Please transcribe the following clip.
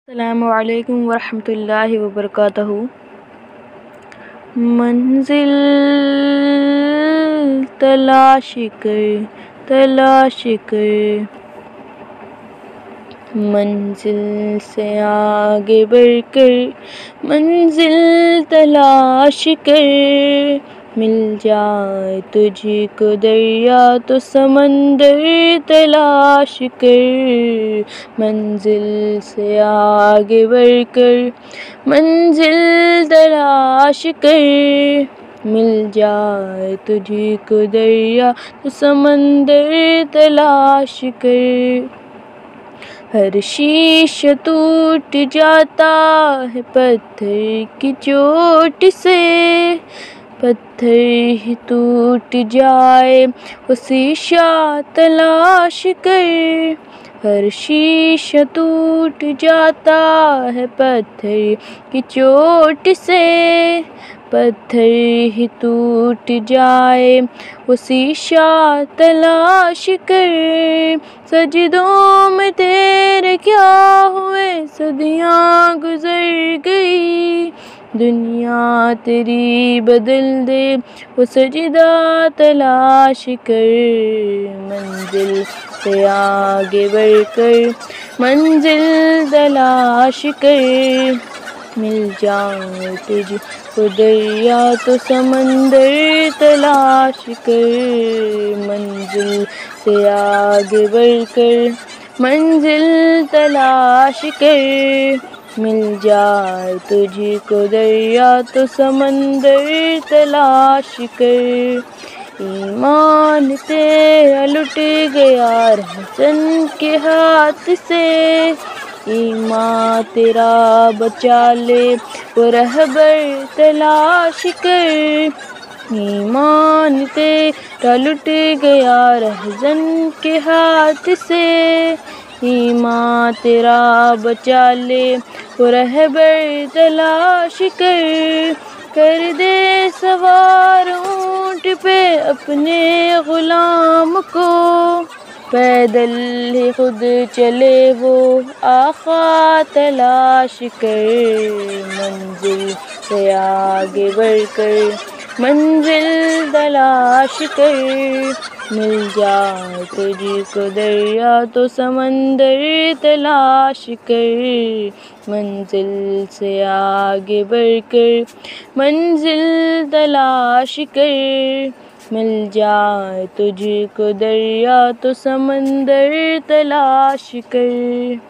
السلام علیکم ورحمۃ اللہ وبرکاتہ۔ منزل تلاش کر منزل سے آگے بڑھ کر، منزل تلاش کر، مل جائے تجھ کو دریا تو سمندر تلاش کر، منزل سے آگے بڑھ کر، منزل تلاش کر، مل جائے تجھ کو دریا تو سمندر تلاش کر۔ ہر شیشہ ٹوٹ جاتا ہے پتھر کی چوٹ سے، پتھر ہی ٹوٹ جائے وہ شیشہ تلاش کر، ہر شیشہ ٹوٹ جاتا ہے پتھر کی چوٹ سے، پتھر ہی ٹوٹ جائے وہ شیشہ تلاش کر۔ سجدوں میں تیرے کیا ہوئے، صدیاں گزر گئی، دنیا تیری بدل دے وہ سجدہ تلاش کر، منزل سے آگے بڑھ کر، منزل تلاش کر، مل جائے تجھ کو دریا تو سمندر تلاش کر، منزل سے آگے بڑھ کر، منزل تلاش کر، مل جائے تجھ کو دریا تو سمندر تلاش کر۔ ایمان تیرا لٹ گیا رہزن کے ہاتھ سے، ایمان تیرا بچا لے وہ رہبر تلاش کر، ایمان تیرا لٹ گیا رہزن کے ہاتھ سے، ایمان تیرا بچا لے وہ رہبر تلاش کر، کر دے سوار اونٹ پہ اپنے غلام کو، پیدل ہی خود چلے وہ آقا تلاش کر، منزل سے آگے بڑھ کر، منزل تلاش کر، مل جائے تجھ کو دریا تو سمندر تلاش کر، منزل سے آگے بڑھ کر، منزل تلاش کر، مل جائے تجھ کو دریا تو سمندر تلاش کر۔